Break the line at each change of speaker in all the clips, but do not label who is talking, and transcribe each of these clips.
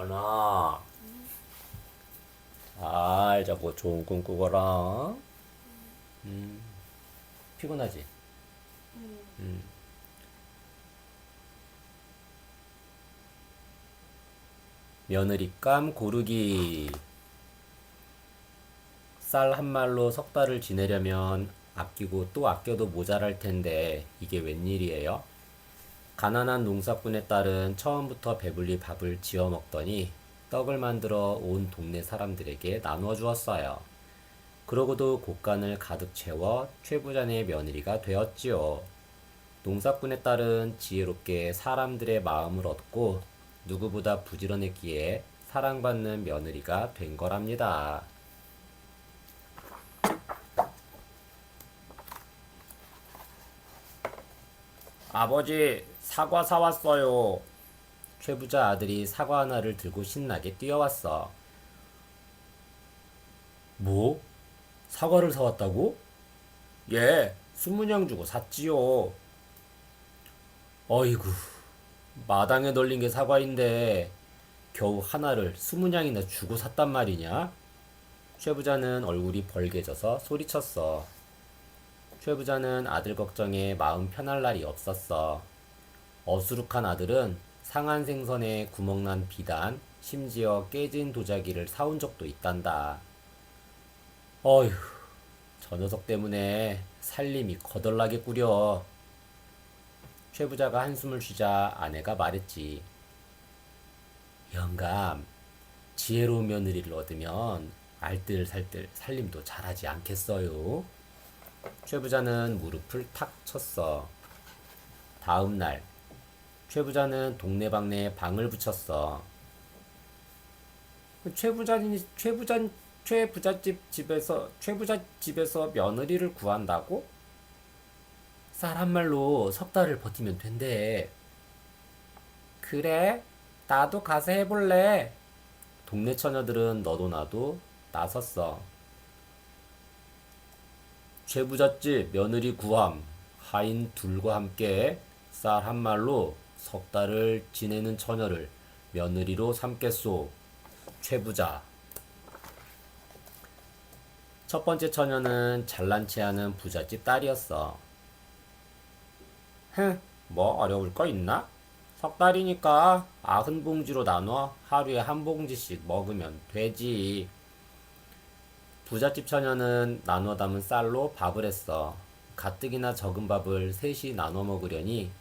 연아, 잘 자고 좋은 꿈 꾸거라. 음, 피곤하지? 며느리감 고르기. 쌀 한 말로 석 달을 지내려면 아끼고 또 아껴도 모자랄 텐데 이게 웬일이에요? 가난한 농사꾼의 딸은 처음부터 배불리 밥을 지어 먹더니 떡을 만들어 온 동네 사람들에게 나누어 주었어요. 그러고도 곳간을 가득 채워 최부자네 며느리가 되었지요. 농사꾼의 딸은 지혜롭게 사람들의 마음을 얻고 누구보다 부지런했기에 사랑받는 며느리가 된 거랍니다. 아버지, 사과 사왔어요. 최부자 아들이 사과 하나를 들고 신나게 뛰어왔어. 뭐? 사과를 사왔다고? 예, 20냥 주고 샀지요. 어이구, 마당에 널린 게 사과인데 겨우 하나를 20냥이나 주고 샀단 말이냐? 최 부자는 얼굴이 벌개져서 소리쳤어. 최 부자는 아들 걱정에 마음 편할 날이 없었어. 어수룩한 아들은 상한 생선에 구멍난 비단, 심지어 깨진 도자기를 사온 적도 있단다. 어휴, 저 녀석 때문에 살림이 거덜나게 꾸려. 최 부자가 한숨을 쉬자 아내가 말했지. 영감, 지혜로운 며느리를 얻으면 알뜰살뜰 살림도 잘하지 않겠어요? 최 부자는 무릎을 탁 쳤어. 다음 날, 최 부자는 동네방네에 방을 붙였어. 최 부자 집에서 며느리를 구한다고? 쌀 한 말로 석 달을 버티면 된대. 그래? 나도 가서 해볼래. 동네 처녀들은 너도 나도 나섰어. 최부잣집 며느리 구함. 하인 둘과 함께 쌀 한 말로 석 달을 지내는 처녀를 며느리로 삼겠소. 최부자. 첫 번째 처녀는 잘난 체하는 부잣집 딸이었어. 흥, 뭐 어려울 거 있나? 석 달이니까 90봉지로 나눠 하루에 한 봉지씩 먹으면 되지. 부잣집 처녀는 나눠 담은 쌀로 밥을 했어. 가뜩이나 적은 밥을 셋이 나눠 먹으려니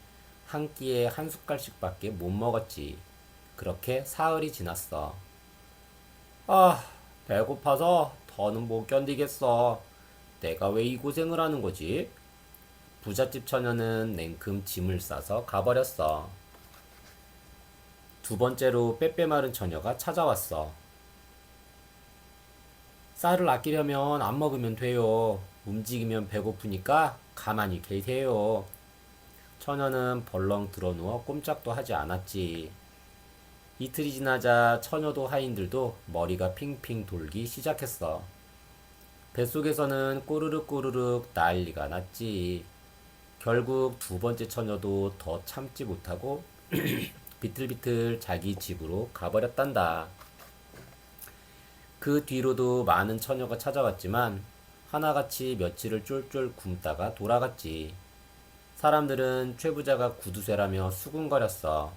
한 끼에 한 숟갈씩밖에 못 먹었지. 그렇게 사흘이 지났어. 아, 배고파서 더는 못 견디겠어. 내가 왜 이 고생을 하는 거지? 부잣집 처녀는 냉큼 짐을 싸서 가버렸어. 두 번째로 빼빼 마른 처녀가 찾아왔어. 쌀을 아끼려면 안 먹으면 돼요. 움직이면 배고프니까 가만히 계세요. 처녀는 벌렁 드러누워 꼼짝도 하지 않았지. 이틀이 지나자 처녀도 하인들도 머리가 핑핑 돌기 시작했어. 뱃속에서는 꼬르륵 꼬르륵 난리가 났지. 결국 두 번째 처녀도 더 참지 못하고 비틀비틀 자기 집으로 가버렸단다. 그 뒤로도 많은 처녀가 찾아왔지만 하나같이 며칠을 쫄쫄 굶다가 돌아갔지. 사람들은 최부자가 구두쇠라며 수군거렸어.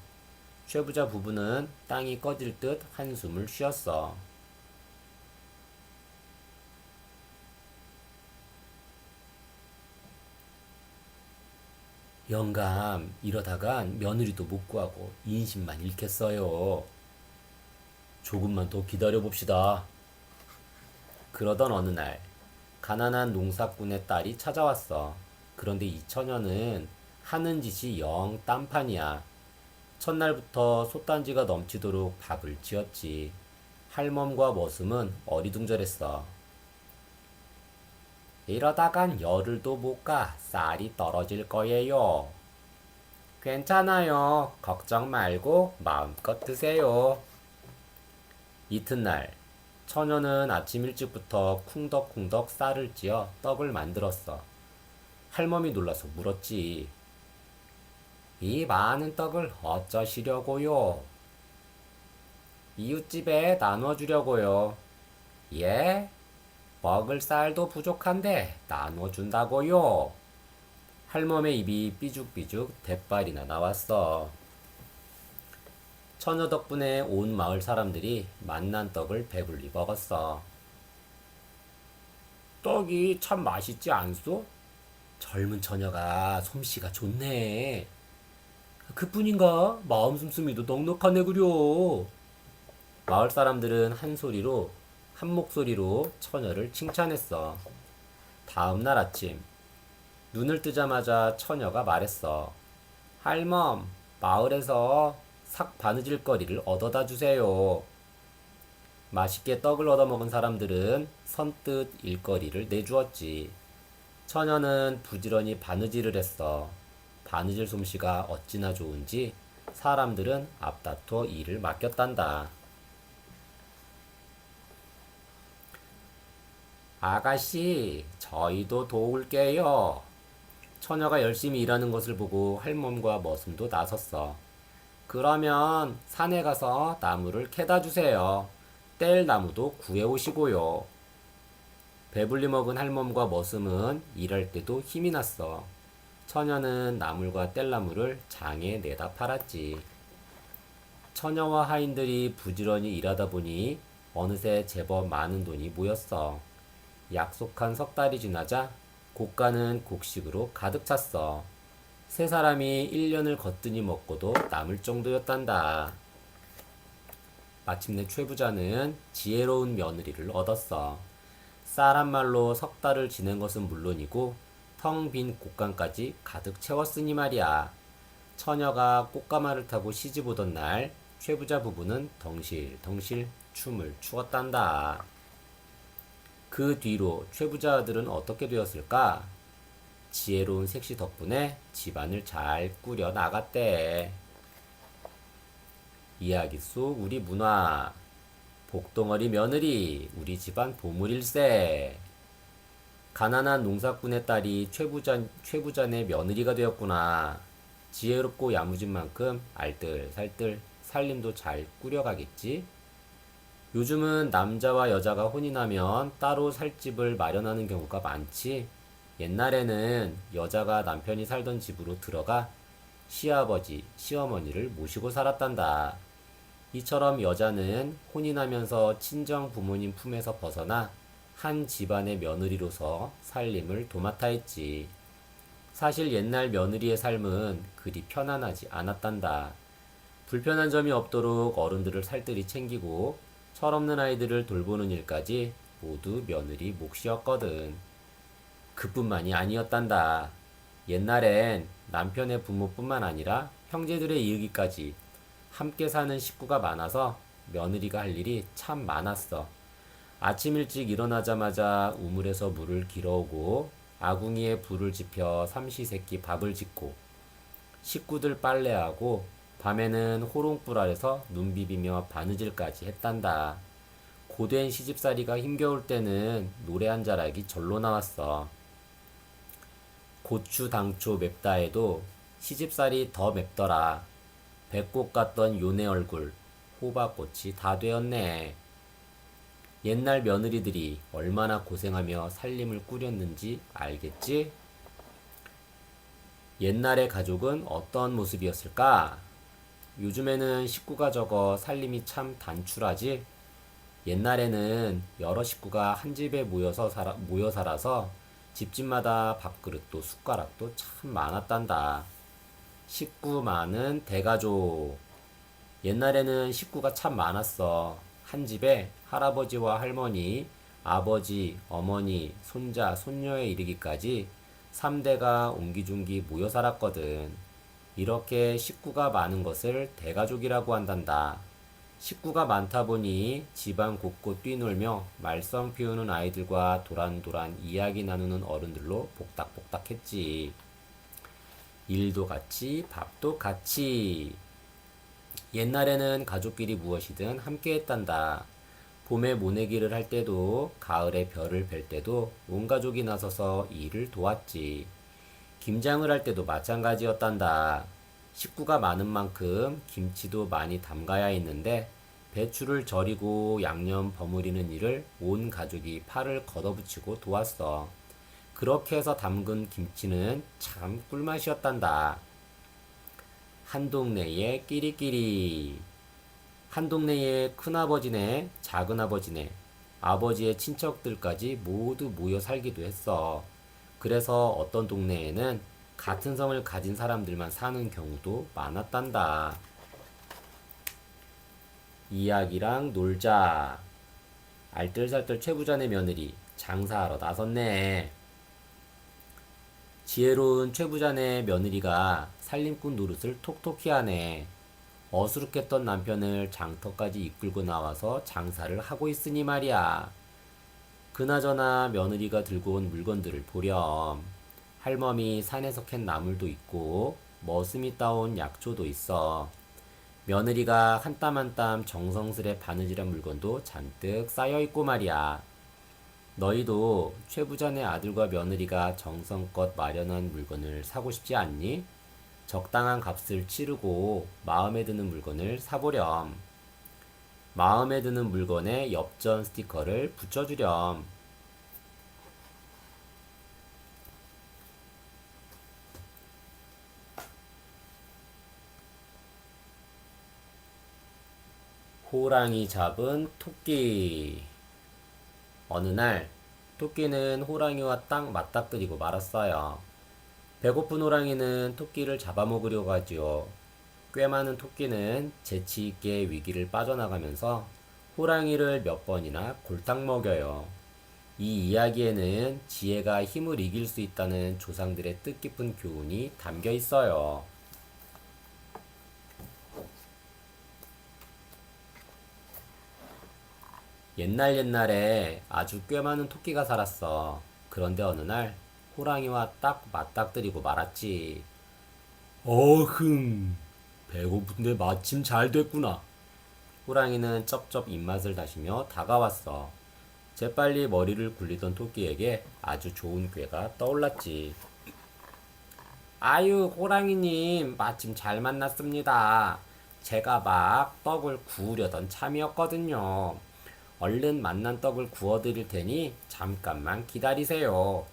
최부자 부부는 땅이 꺼질 듯 한숨을 쉬었어. 영감, 이러다간 며느리도 못 구하고 인심만 잃겠어요. 조금만 더 기다려 봅시다. 그러던 어느 날, 가난한 농사꾼의 딸이 찾아왔어. 그런데 이 처녀는 하는 짓이 영 딴판이야. 첫날부터 솥단지가 넘치도록 밥을 지었지. 할멈과 머슴은 어리둥절했어. 이러다간 열흘도 못 가 쌀이 떨어질 거예요. 괜찮아요. 걱정 말고 마음껏 드세요. 이튿날 처녀는 아침 일찍부터 쿵덕쿵덕 쌀을 찌어 떡을 만들었어. 할멈이 놀라서 물었지. 이 많은 떡을 어쩌시려고요? 이웃집에 나눠주려고요. 예? 먹을 쌀도 부족한데 나눠준다고요? 할멈의 입이 삐죽삐죽 대빨이나 나왔어. 처녀 덕분에 온 마을 사람들이 맛난 떡을 배불리 먹었어. 떡이 참 맛있지 않소? 젊은 처녀가 솜씨가 좋네. 그뿐인가? 마음 씀씀이도 넉넉하네 그려. 마을 사람들은 한 목소리로 처녀를 칭찬했어. 다음 날 아침, 눈을 뜨자마자 처녀가 말했어. 할멈, 마을에서 삭 바느질 거리를 얻어다 주세요. 맛있게 떡을 얻어먹은 사람들은 선뜻 일거리를 내주었지. 처녀는 부지런히 바느질을 했어. 바느질 솜씨가 어찌나 좋은지 사람들은 앞다퉈 일을 맡겼단다. 아가씨, 저희도 도울게요. 처녀가 열심히 일하는 것을 보고 할멈과 머슴도 나섰어. 그러면 산에 가서 나무를 캐다 주세요. 뗄 나무도 구해 오시고요. 배불리 먹은 할멈과 머슴은 일할 때도 힘이 났어. 처녀는 나물과 뗄나무를 장에 내다 팔았지. 처녀와 하인들이 부지런히 일하다 보니 어느새 제법 많은 돈이 모였어. 약속한 석 달이 지나자 곡간은 곡식으로 가득 찼어. 세 사람이 1년을 거뜬히 먹고도 남을 정도였단다. 마침내 최부자는 지혜로운 며느리를 얻었어. 쌀 한 말로 석 달을 지낸 것은 물론이고 텅 빈 곡간까지 가득 채웠으니 말이야. 처녀가 꽃가마를 타고 시집 오던 날 최부자 부부는 덩실덩실 춤을 추었단다. 그 뒤로 최부자 아들은 어떻게 되었을까? 지혜로운 색시 덕분에 집안을 잘 꾸려 나갔대. 이야기 속 우리 문화. 복덩어리 며느리, 우리 집안 보물일세. 가난한 농사꾼의 딸이 최부자네 며느리가 되었구나. 지혜롭고 야무진 만큼 알뜰살뜰 살림도 잘 꾸려가겠지? 요즘은 남자와 여자가 혼이 나면 따로 살 집을 마련하는 경우가 많지. 옛날에는 여자가 남편이 살던 집으로 들어가 시아버지, 시어머니를 모시고 살았단다. 이처럼 여자는 혼이 나면서 친정 부모님 품에서 벗어나 한 집안의 며느리로서 살림을 도맡아 했지. 사실 옛날 며느리의 삶은 그리 편안하지 않았단다. 불편한 점이 없도록 어른들을 살뜰히 챙기고 철없는 아이들을 돌보는 일까지 모두 며느리 몫이었거든. 그뿐만이 아니었단다. 옛날엔 남편의 부모뿐만 아니라 형제들의 이르기까지 함께 사는 식구가 많아서 며느리가 할 일이 참 많았어. 아침 일찍 일어나자마자 우물에서 물을 길어오고 아궁이에 불을 지펴 삼시세끼 밥을 짓고 식구들 빨래하고 밤에는 호롱불 아래서 눈 비비며 바느질까지 했단다. 고된 시집살이가 힘겨울 때는 노래 한 자락이 절로 나왔어. 고추 당초 맵다 해도 시집살이 더 맵더라. 배꼽 같던 요네 얼굴 호박꽃이 다 되었네. 옛날 며느리들이 얼마나 고생하며 살림을 꾸렸는지 알겠지? 옛날의 가족은 어떤 모습이었을까? 요즘에는 식구가 적어 살림이 참 단출하지? 옛날에는 여러 식구가 한 집에 모여 살아서 집집마다 밥그릇도 숟가락도 참 많았단다. 식구 많은 대가족. 옛날에는 식구가 참 많았어. 한 집에 할아버지와 할머니, 아버지, 어머니, 손자, 손녀에 이르기까지 3대가 옹기종기 모여 살았거든. 이렇게 식구가 많은 것을 대가족이라고 한단다. 식구가 많다 보니 집안 곳곳 뛰놀며 말썽 피우는 아이들과 도란도란 이야기 나누는 어른들로 복닥복닥했지. 일도 같이 밥도 같이. 옛날에는 가족끼리 무엇이든 함께 했단다. 봄에 모내기를 할 때도 가을에 별을 뵐 때도 온 가족이 나서서 일을 도왔지. 김장을 할 때도 마찬가지였단다. 식구가 많은 만큼 김치도 많이 담가야 했는데 배추를 절이고 양념 버무리는 일을 온 가족이 팔을 걷어붙이고 도왔어. 그렇게 해서 담근 김치는 참 꿀맛이었단다. 한 동네에 끼리끼리. 한 동네에 큰아버지네, 작은아버지네, 아버지의 친척들까지 모두 모여 살기도 했어. 그래서 어떤 동네에는 같은 성을 가진 사람들만 사는 경우도 많았단다. 이야기랑 놀자. 알뜰살뜰 최부자네 며느리 장사하러 나섰네. 지혜로운 최부자네 며느리가 살림꾼 노릇을 톡톡히 하네. 어수룩했던 남편을 장터까지 이끌고 나와서 장사를 하고 있으니 말이야. 그나저나 며느리가 들고 온 물건들을 보렴. 할멈이 산에서 캔 나물도 있고 머슴이 따온 약초도 있어. 며느리가 한 땀 한 땀 정성스레 바느질한 물건도 잔뜩 쌓여있고 말이야. 너희도 최부자네 아들과 며느리가 정성껏 마련한 물건을 사고 싶지 않니? 적당한 값을 치르고 마음에 드는 물건을 사보렴. 마음에 드는 물건에 엽전 스티커를 붙여주렴. 호랑이 잡은 토끼. 어느 날 토끼는 호랑이와 딱 맞닥뜨리고 말았어요. 배고픈 호랑이는 토끼를 잡아먹으려고 하지요. 꽤 많은 토끼는 재치 있게 위기를 빠져나가면서 호랑이를 몇 번이나 골탕 먹여요. 이 이야기에는 지혜가 힘을 이길 수 있다는 조상들의 뜻깊은 교훈이 담겨 있어요. 옛날에 아주 꽤 많은 토끼가 살았어. 그런데 어느 날 호랑이와 딱 맞닥뜨리고 말았지. 어흥, 배고픈데 마침 잘 됐구나. 호랑이는 쩝쩝 입맛을 다시며 다가왔어. 재빨리 머리를 굴리던 토끼에게 아주 좋은 꾀가 떠올랐지. 아유, 호랑이님, 마침 잘 만났습니다. 제가 막 떡을 구우려던 참이었거든요. 얼른 만난 떡을 구워드릴 테니 잠깐만 기다리세요.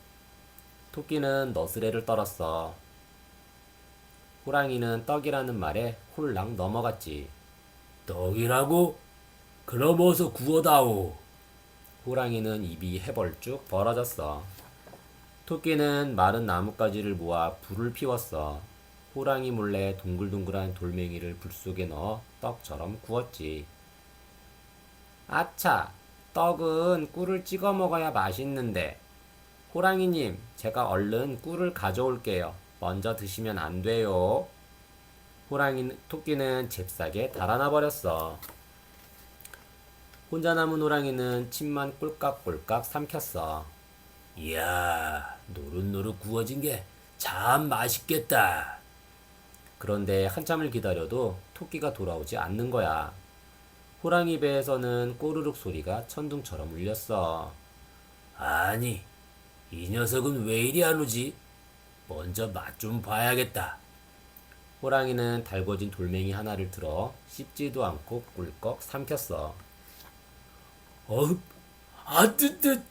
토끼는 너스레를 떨었어. 호랑이는 떡이라는 말에 홀랑 넘어갔지. 떡이라고? 그럼 어서 구워다오. 호랑이는 입이 해벌쭉 벌어졌어. 토끼는 마른 나뭇가지를 모아 불을 피웠어. 호랑이 몰래 동글동글한 돌멩이를 불 속에 넣어 떡처럼 구웠지. 아차, 떡은 꿀을 찍어 먹어야 맛있는데. 호랑이님, 제가 얼른 꿀을 가져올게요. 먼저 드시면 안 돼요. 토끼는 잽싸게 달아나 버렸어. 혼자 남은 호랑이는 침만 꼴깍꼴깍 삼켰어. 이야, 노릇노릇 구워진 게 참 맛있겠다. 그런데 한참을 기다려도 토끼가 돌아오지 않는 거야. 호랑이 배에서는 꼬르륵 소리가 천둥처럼 울렸어. 아니, 이 녀석은 왜 이리 안 오지? 먼저 맛 좀 봐야겠다. 호랑이는 달궈진 돌멩이 하나를 들어 씹지도 않고 꿀꺽 삼켰어.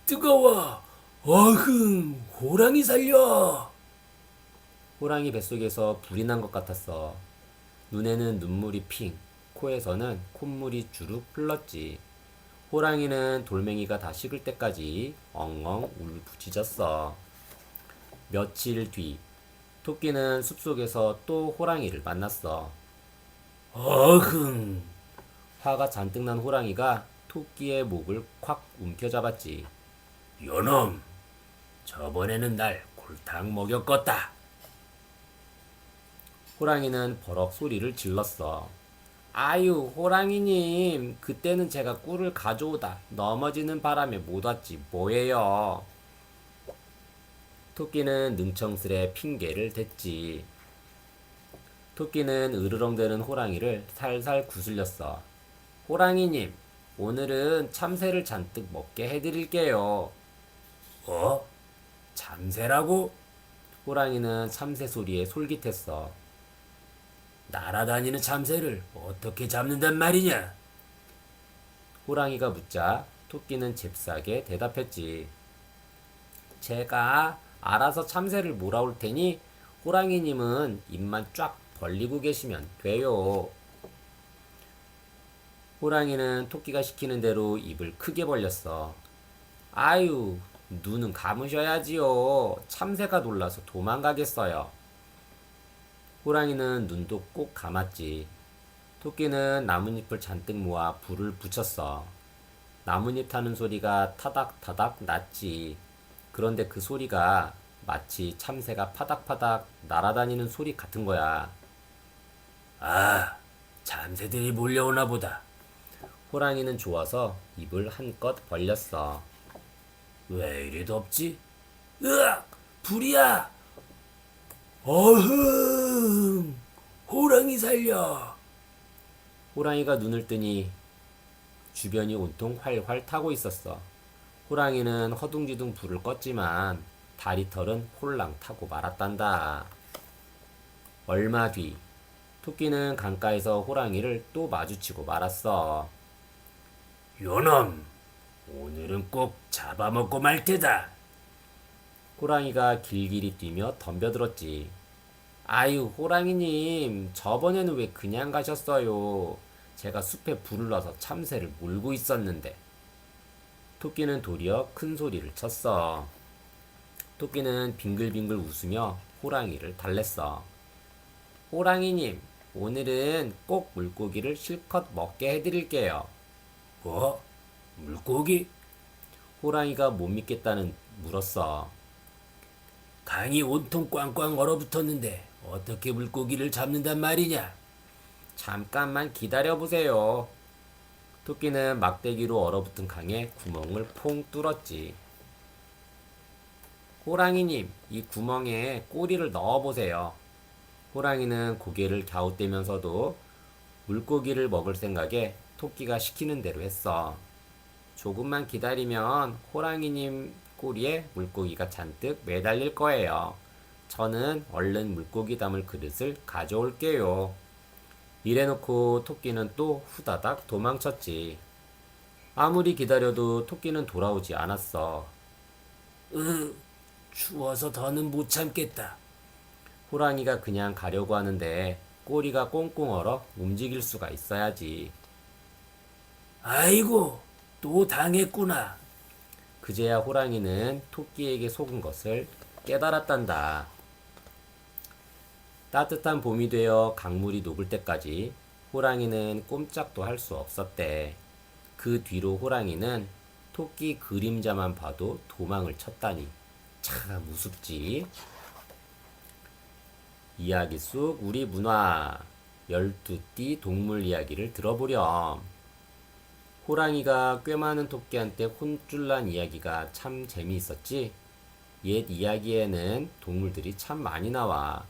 뜨거워. 어흥, 호랑이 살려. 호랑이 뱃속에서 불이 난 것 같았어. 눈에는 눈물이 핑, 코에서는 콧물이 주룩 흘렀지. 호랑이는 돌멩이가 다 식을 때까지 엉엉 울부짖었어. 며칠 뒤, 토끼는 숲속에서 또 호랑이를 만났어. 어흥! 화가 잔뜩 난 호랑이가 토끼의 목을 콱 움켜잡았지. 요놈! 저번에는 날 골탕 먹였겄다. 호랑이는 버럭 소리를 질렀어. 아유, 호랑이님, 그때는 제가 꿀을 가져오다 넘어지는 바람에 못 왔지 뭐예요. 토끼는 능청스레 핑계를 댔지. 토끼는 으르렁대는 호랑이를 살살 구슬렸어. 호랑이님, 오늘은 참새를 잔뜩 먹게 해드릴게요. 어? 참새라고? 호랑이는 참새 소리에 솔깃했어. 날아다니는 참새를 어떻게 잡는단 말이냐? 호랑이가 묻자 토끼는 잽싸게 대답했지. 제가 알아서 참새를 몰아올 테니 호랑이님은 입만 쫙 벌리고 계시면 돼요. 호랑이는 토끼가 시키는 대로 입을 크게 벌렸어. 아유, 눈은 감으셔야지요. 참새가 놀라서 도망가겠어요. 호랑이는 눈도 꼭 감았지. 토끼는 나뭇잎을 잔뜩 모아 불을 붙였어. 나뭇잎 타는 소리가 타닥타닥 났지. 그런데 그 소리가 마치 참새가 파닥파닥 날아다니는 소리 같은 거야. 아, 참새들이 몰려오나 보다. 호랑이는 좋아서 입을 한껏 벌렸어. 왜 이리 덥지? 으악! 불이야! 어흥! 호랑이 살려! 호랑이가 눈을 뜨니 주변이 온통 활활 타고 있었어. 호랑이는 허둥지둥 불을 껐지만 다리털은 홀랑 타고 말았단다. 얼마 뒤 토끼는 강가에서 호랑이를 또 마주치고 말았어. 요놈, 오늘은 꼭 잡아먹고 말 테다. 호랑이가 길길이 뛰며 덤벼들었지. 아유, 호랑이님, 저번에는 왜 그냥 가셨어요? 제가 숲에 불을 놔서 참새를 몰고 있었는데. 토끼는 도리어 큰 소리를 쳤어. 토끼는 빙글빙글 웃으며 호랑이를 달랬어. 호랑이님, 오늘은 꼭 물고기를 실컷 먹게 해드릴게요. 뭐? 물고기? 호랑이가 못 믿겠다는 물었어. 강이 온통 꽝꽝 얼어붙었는데 어떻게 물고기를 잡는단 말이냐? 잠깐만 기다려보세요. 토끼는 막대기로 얼어붙은 강에 구멍을 퐁 뚫었지. 호랑이님, 이 구멍에 꼬리를 넣어보세요. 호랑이는 고개를 갸웃대면서도 물고기를 먹을 생각에 토끼가 시키는 대로 했어. 조금만 기다리면 호랑이님 꼬리에 물고기가 잔뜩 매달릴 거예요. 저는 얼른 물고기 담을 그릇을 가져올게요. 이래놓고 토끼는 또 후다닥 도망쳤지. 아무리 기다려도 토끼는 돌아오지 않았어. 추워서 더는 못 참겠다. 호랑이가 그냥 가려고 하는데 꼬리가 꽁꽁 얼어 움직일 수가 있어야지. 아이고, 또 당했구나. 그제야 호랑이는 토끼에게 속은 것을 깨달았단다. 따뜻한 봄이 되어 강물이 녹을 때까지 호랑이는 꼼짝도 할 수 없었대. 그 뒤로 호랑이는 토끼 그림자만 봐도 도망을 쳤다니 참 우습지. 이야기 속 우리 문화 12띠 동물 이야기를 들어보렴. 호랑이가 꽤 많은 토끼한테 혼쭐난 이야기가 참 재미있었지. 옛 이야기에는 동물들이 참 많이 나와.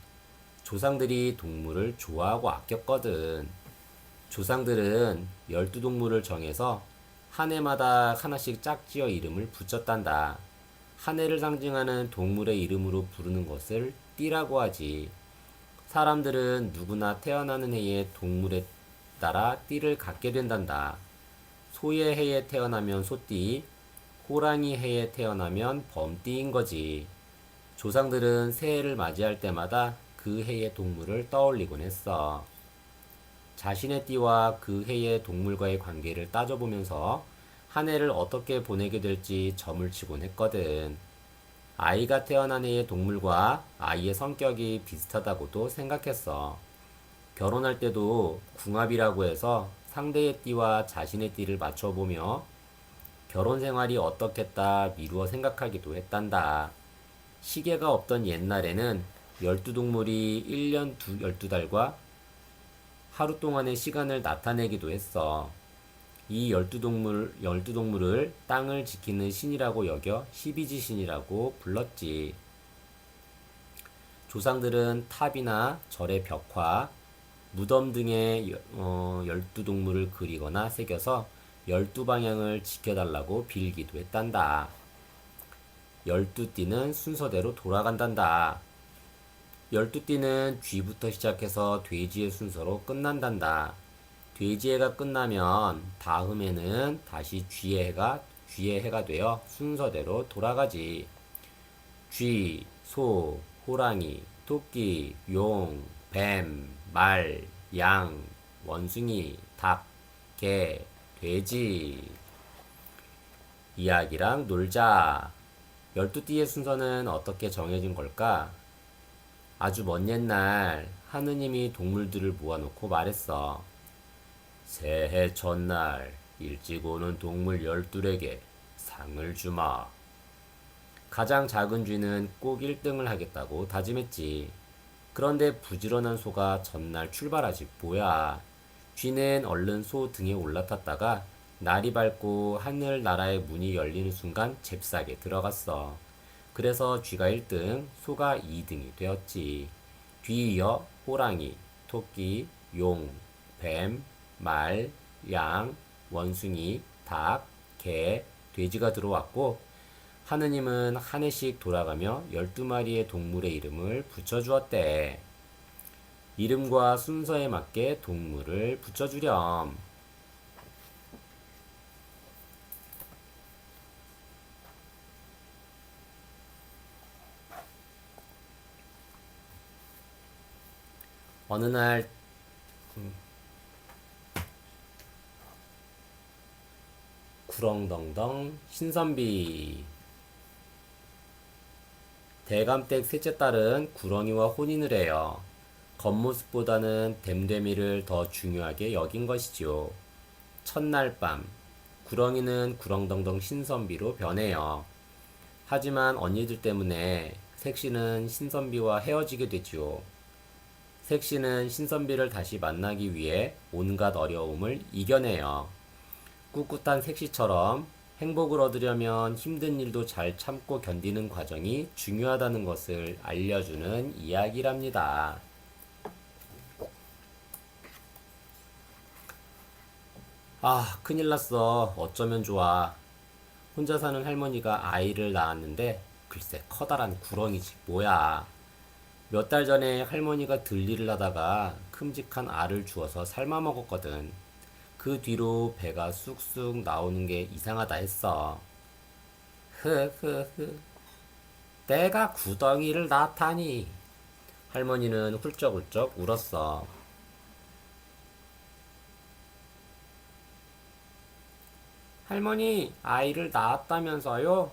조상들이 동물을 좋아하고 아꼈거든. 조상들은 12동물을 정해서 한 해마다 하나씩 짝지어 이름을 붙였단다. 한 해를 상징하는 동물의 이름으로 부르는 것을 띠라고 하지. 사람들은 누구나 태어나는 해에 동물에 따라 띠를 갖게 된단다. 소의 해에 태어나면 소띠, 호랑이 해에 태어나면 범띠인 거지. 조상들은 새해를 맞이할 때마다 그 해의 동물을 떠올리곤 했어. 자신의 띠와 그 해의 동물과의 관계를 따져보면서 한 해를 어떻게 보내게 될지 점을 치곤 했거든. 아이가 태어난 해의 동물과 아이의 성격이 비슷하다고도 생각했어. 결혼할 때도 궁합이라고 해서 상대의 띠와 자신의 띠를 맞춰보며 결혼 생활이 어떻겠다 미루어 생각하기도 했단다. 시계가 없던 옛날에는 12동물이 1년 12달과 하루 동안의 시간을 나타내기도 했어. 이 12동물을 땅을 지키는 신이라고 여겨 12지 신이라고 불렀지. 조상들은 탑이나 절의 벽화, 무덤 등의 12동물을 그리거나 새겨서 12방향을 지켜달라고 빌기도 했단다. 12띠는 순서대로 돌아간단다. 12띠는 쥐부터 시작해서 돼지의 순서로 끝난단다. 돼지해가 끝나면 다음에는 다시 쥐의 해가 되어 순서대로 돌아가지. 쥐, 소, 호랑이, 토끼, 용, 뱀, 말, 양, 원숭이, 닭, 개, 돼지. 이야기랑 놀자. 12띠의 순서는 어떻게 정해진 걸까? 아주 먼 옛날 하느님이 동물들을 모아놓고 말했어. 새해 첫날 일찍 오는 동물 12에게 상을 주마. 가장 작은 쥐는 꼭 1등을 하겠다고 다짐했지. 그런데 부지런한 소가 전날 출발하지 뭐야. 쥐는 얼른 소 등에 올라탔다가 날이 밝고 하늘나라의 문이 열리는 순간 잽싸게 들어갔어. 그래서 쥐가 1등, 소가 2등이 되었지. 뒤이어 호랑이, 토끼, 용, 뱀, 말, 양, 원숭이, 닭, 개, 돼지가 들어왔고 하느님은 한 해씩 돌아가며 12마리의 동물의 이름을 붙여주었대. 이름과 순서에 맞게 동물을 붙여주렴. 어느 날 구렁덩덩 신선비. 대감댁 셋째 딸은 구렁이와 혼인을 해요. 겉모습보다는 됨됨이를 더 중요하게 여긴 것이지요. 첫날 밤, 구렁이는 구렁덩덩 신선비로 변해요. 하지만 언니들 때문에 색시는 신선비와 헤어지게 되지요. 색시는 신선비를 다시 만나기 위해 온갖 어려움을 이겨내요. 꿋꿋한 색시처럼 행복을 얻으려면 힘든 일도 잘 참고 견디는 과정이 중요하다는 것을 알려주는 이야기랍니다. 아, 큰일 났어. 어쩌면 좋아. 혼자 사는 할머니가 아이를 낳았는데 글쎄 커다란 구렁이지 뭐야. 몇 달 전에 할머니가 들일을 하다가 큼직한 알을 주워서 삶아 먹었거든. 그 뒤로 배가 쑥쑥 나오는 게 이상하다 했어. 흐흐흐. 내가 구덩이를 낳다니. 할머니는 훌쩍훌쩍 울었어. 할머니, 아이를 낳았다면서요?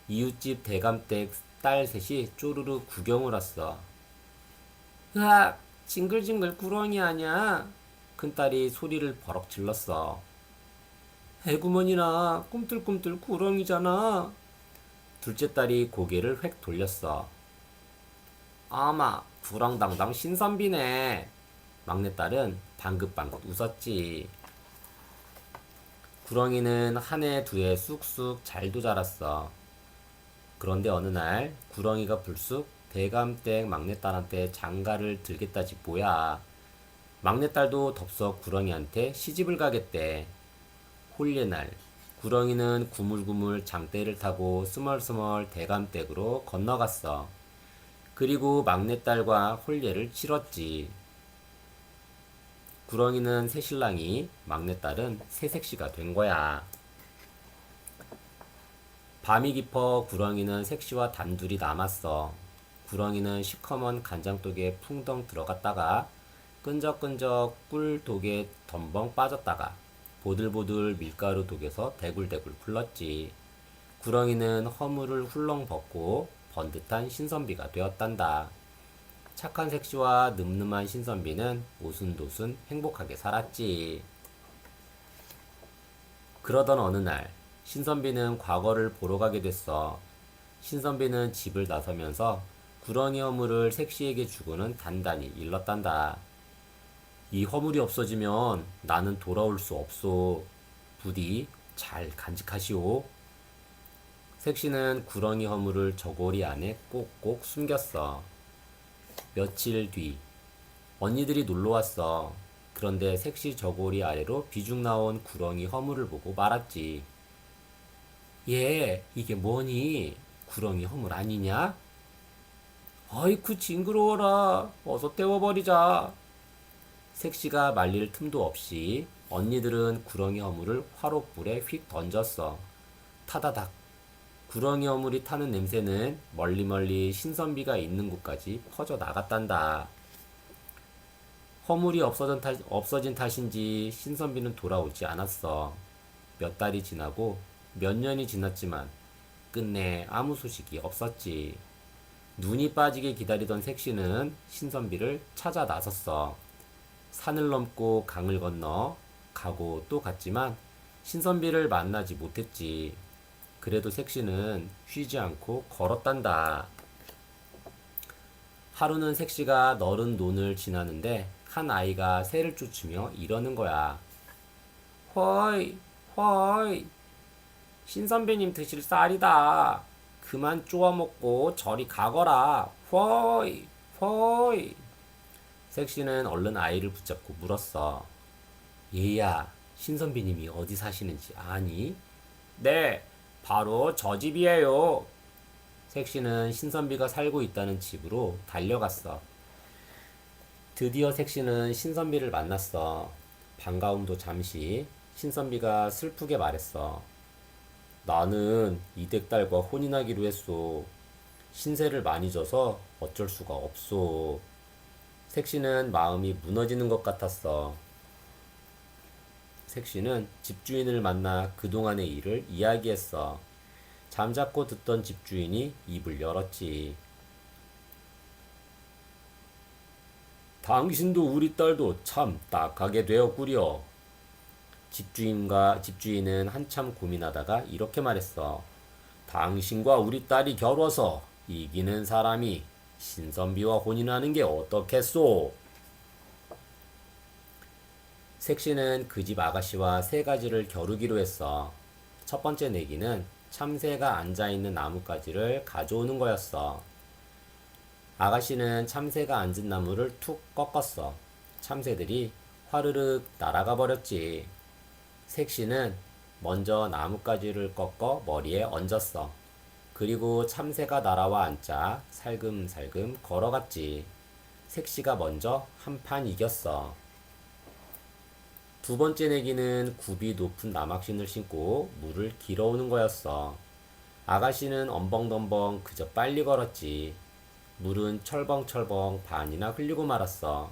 이웃집 대감댁 딸 셋이 쪼르르 구경을 왔어. 으악, 징글징글 구렁이 아냐? 큰딸이 소리를 버럭 질렀어. 에구머니나 꿈틀꿈틀 구렁이잖아. 둘째 딸이 고개를 획 돌렸어. 아마 구렁당당 신선비네. 막내딸은 방긋방긋 웃었지. 구렁이는 한 해 두 해 쑥쑥 잘도 자랐어. 그런데 어느 날 구렁이가 불쑥 대감댁 막내딸한테 장가를 들겠다지 뭐야. 막내딸도 덥석 구렁이한테 시집을 가겠대. 홀례날 구렁이는 구물구물 장대를 타고 스멀스멀 대감댁으로 건너갔어. 그리고 막내딸과 홀례를 치렀지. 구렁이는 새신랑이, 막내딸은 새색시가 된 거야. 밤이 깊어 구렁이는 색시와 단둘이 남았어. 구렁이는 시커먼 간장독에 풍덩 들어갔다가 끈적끈적 꿀독에 덤벙 빠졌다가 보들보들 밀가루 독에서 대굴대굴 굴렀지. 구렁이는 허물을 훌렁 벗고 번듯한 신선비가 되었단다. 착한 색시와 늠름한 신선비는 오순도순 행복하게 살았지. 그러던 어느 날 신선비는 과거를 보러 가게 됐어. 신선비는 집을 나서면서 구렁이 허물을 색시에게 주고는 단단히 일렀단다. 이 허물이 없어지면 나는 돌아올 수 없소. 부디 잘 간직하시오. 색시는 구렁이 허물을 저고리 안에 꼭꼭 숨겼어. 며칠 뒤 언니들이 놀러 왔어. 그런데 색시 저고리 아래로 비중 나온 구렁이 허물을 보고 말았지. 얘, 이게 뭐니? 구렁이 허물 아니냐? 아이쿠 징그러워라. 어서 떼워버리자. 색시가 말릴 틈도 없이 언니들은 구렁이 허물을 화롯불에 휙 던졌어. 타다닥. 구렁이 허물이 타는 냄새는 멀리 신선비가 있는 곳까지 퍼져 나갔단다. 허물이 없어진 탓인지 신선비는 돌아오지 않았어. 몇 달이 지나고 몇 년이 지났지만 끝내 아무 소식이 없었지. 눈이 빠지게 기다리던 색시는 신선비를 찾아 나섰어. 산을 넘고 강을 건너 가고 또 갔지만 신선비를 만나지 못했지. 그래도 색시는 쉬지 않고 걸었단다. 하루는 색시가 너른 논을 지나는데 한 아이가 새를 쫓으며 이러는 거야. 허이, 허이, 신선배님 드실 쌀이다. 그만 쪼아먹고 저리 가거라. 허이, 허이. 색시는 얼른 아이를 붙잡고 물었어. 얘야, 신선비님이 어디 사시는지 아니? 네, 바로 저 집이에요. 색시는 신선비가 살고 있다는 집으로 달려갔어. 드디어 색시는 신선비를 만났어. 반가움도 잠시. 신선비가 슬프게 말했어. 나는 이댁딸과 혼인하기로 했소. 신세를 많이 져서 어쩔 수가 없소. 색시는 마음이 무너지는 것 같았어. 색시는 집주인을 만나 그동안의 일을 이야기했어. 잠자코 듣던 집주인이 입을 열었지. 당신도 우리 딸도 참 딱하게 되었구려. 집주인은 한참 고민하다가 이렇게 말했어. 당신과 우리 딸이 겨뤄서 이기는 사람이 신선비와 혼인하는 게 어떻겠소? 색시는 그 집 아가씨와 세 가지를 겨루기로 했어. 첫 번째 내기는 참새가 앉아있는 나뭇가지를 가져오는 거였어. 아가씨는 참새가 앉은 나무를 툭 꺾었어. 참새들이 화르륵 날아가 버렸지. 색시는 먼저 나뭇가지를 꺾어 머리에 얹었어. 그리고 참새가 날아와 앉자 살금살금 걸어갔지. 색시가 먼저 한 판 이겼어. 두 번째 내기는 굽이 높은 나막신을 신고 물을 길어오는 거였어. 아가씨는 엄벙덤벙 그저 빨리 걸었지. 물은 철벙철벙 반이나 흘리고 말았어.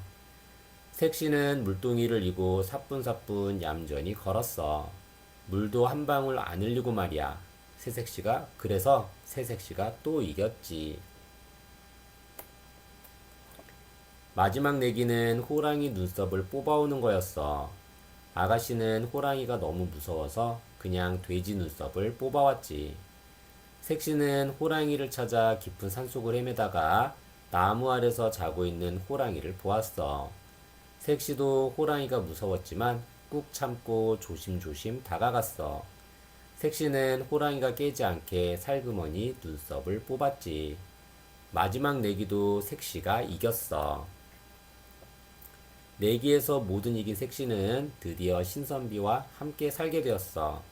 색시는 물동이를 이고 사뿐사뿐 얌전히 걸었어. 물도 한 방울 안 흘리고 말이야. 그래서 새색시가 또 이겼지. 마지막 내기는 호랑이 눈썹을 뽑아오는 거였어. 아가씨는 호랑이가 너무 무서워서 그냥 돼지 눈썹을 뽑아왔지. 색시는 호랑이를 찾아 깊은 산속을 헤매다가 나무 아래서 자고 있는 호랑이를 보았어. 색시도 호랑이가 무서웠지만 꾹 참고 조심조심 다가갔어. 색시는 호랑이가 깨지 않게 살그머니 눈썹을 뽑았지. 마지막 내기도 색시가 이겼어. 내기에서 모든 이긴 색시는 드디어 신선비와 함께 살게 되었어.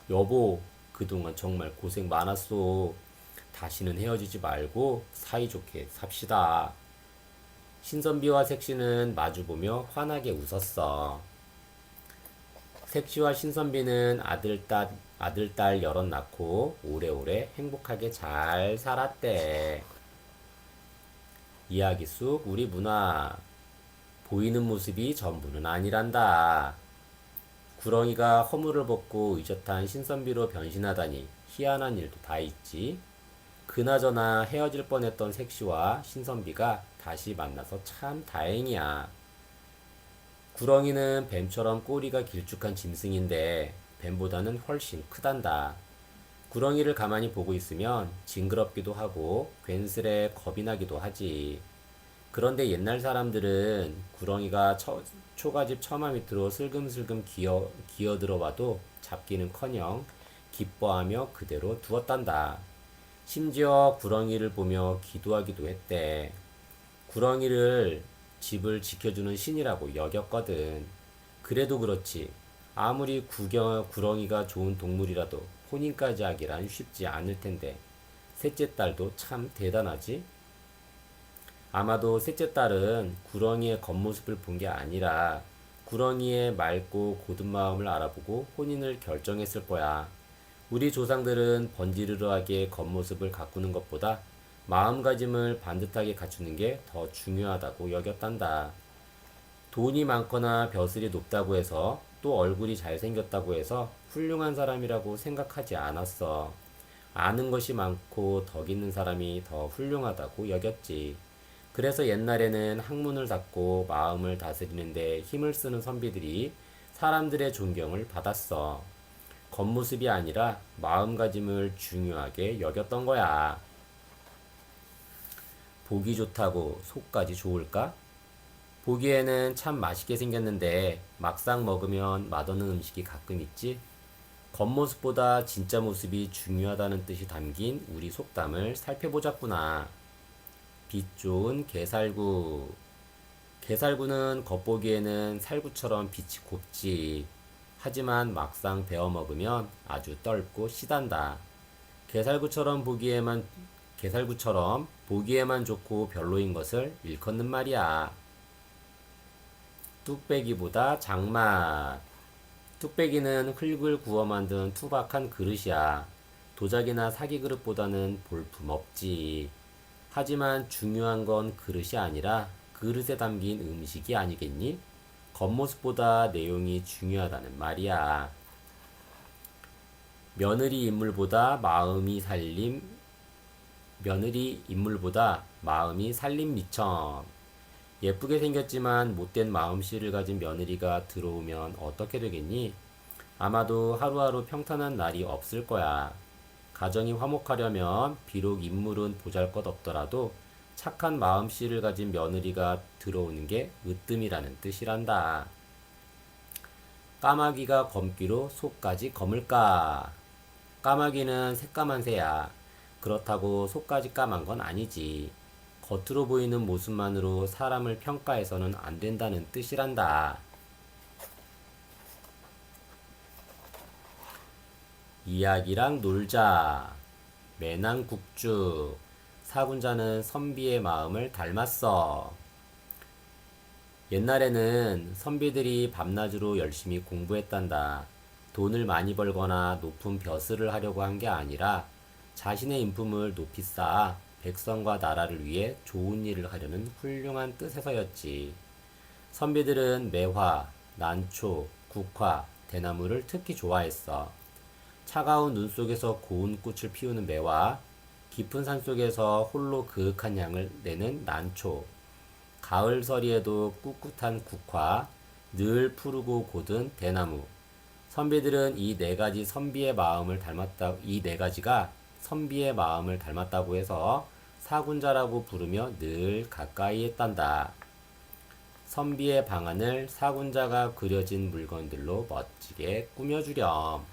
여보, 그동안 정말 고생 많았소. 다시는 헤어지지 말고 사이좋게 삽시다. 신선비와 색시는 마주보며 환하게 웃었어. 색시와 신선비는 아들, 딸 여럿 낳고 오래오래 행복하게 잘 살았대. 이야기 속 우리 문화. 보이는 모습이 전부는 아니란다. 구렁이가 허물을 벗고 의젓한 신선비로 변신하다니 희한한 일도 다 있지. 그나저나 헤어질 뻔했던 색시와 신선비가 다시 만나서 참 다행이야. 구렁이는 뱀처럼 꼬리가 길쭉한 짐승인데 뱀보다는 훨씬 크단다. 구렁이를 가만히 보고 있으면 징그럽기도 하고 괜스레 겁이 나기도 하지. 그런데 옛날 사람들은 구렁이가 초가집 처마 밑으로 슬금슬금 기어들어와도 잡기는커녕 기뻐하며 그대로 두었단다. 심지어 구렁이를 보며 기도하기도 했대. 구렁이를 집을 지켜주는 신이라고 여겼거든. 그래도 그렇지. 아무리 구렁이가 좋은 동물이라도 혼인까지 하기란 쉽지 않을 텐데 셋째 딸도 참 대단하지? 아마도 셋째 딸은 구렁이의 겉모습을 본 게 아니라 구렁이의 맑고 고든 마음을 알아보고 혼인을 결정했을 거야. 우리 조상들은 번지르르하게 겉모습을 가꾸는 것보다 마음가짐을 반듯하게 갖추는 게 더 중요하다고 여겼단다. 돈이 많거나 벼슬이 높다고 해서 또 얼굴이 잘생겼다고 해서 훌륭한 사람이라고 생각하지 않았어. 아는 것이 많고 덕 있는 사람이 더 훌륭하다고 여겼지. 그래서 옛날에는 학문을 닫고 마음을 다스리는데 힘을 쓰는 선비들이 사람들의 존경을 받았어. 겉모습이 아니라 마음가짐을 중요하게 여겼던 거야. 보기 좋다고 속까지 좋을까? 보기에는 참 맛있게 생겼는데 막상 먹으면 맛없는 음식이 가끔 있지? 겉모습보다 진짜 모습이 중요하다는 뜻이 담긴 우리 속담을 살펴보자꾸나. 빛 좋은 게살구. 게살구는 겉보기에는 살구처럼 빛이 곱지. 하지만 막상 베어 먹으면 아주 떫고 시단다. 게살구처럼 보기에만 게살구처럼 보기에만 좋고 별로인 것을 일컫는 말이야. 뚝배기보다 장맛. 뚝배기는 흙을 구워 만든 투박한 그릇이야. 도자기나 사기 그릇보다는 볼품 없지. 하지만 중요한 건 그릇이 아니라 그릇에 담긴 음식이 아니겠니? 겉모습보다 내용이 중요하다는 말이야. 며느리 인물보다 마음이 살림, 며느리 인물보다 마음이 살림 미천. 예쁘게 생겼지만 못된 마음씨를 가진 며느리가 들어오면 어떻게 되겠니? 아마도 하루하루 평탄한 날이 없을 거야. 가정이 화목하려면 비록 인물은 보잘것없더라도 착한 마음씨를 가진 며느리가 들어오는 게 으뜸이라는 뜻이란다. 까마귀가 검기로 속까지 검을까? 까마귀는 새까만 새야. 그렇다고 속까지 까만 건 아니지. 겉으로 보이는 모습만으로 사람을 평가해서는 안 된다는 뜻이란다. 이야기랑 놀자. 매낭국주. 사군자는 선비의 마음을 닮았어. 옛날에는 선비들이 밤낮으로 열심히 공부했단다. 돈을 많이 벌거나 높은 벼슬을 하려고 한 게 아니라 자신의 인품을 높이 쌓아 백성과 나라를 위해 좋은 일을 하려는 훌륭한 뜻에서였지. 선비들은 매화, 난초, 국화, 대나무를 특히 좋아했어. 차가운 눈 속에서 고운 꽃을 피우는 매화, 깊은 산 속에서 홀로 그윽한 향을 내는 난초, 가을 서리에도 꿋꿋한 국화, 늘 푸르고 고든 대나무. 선비들은 이 네 가지가 선비의 마음을 닮았다고 해서 사군자라고 부르며 늘 가까이 했단다. 선비의 방안을 사군자가 그려진 물건들로 멋지게 꾸며주렴.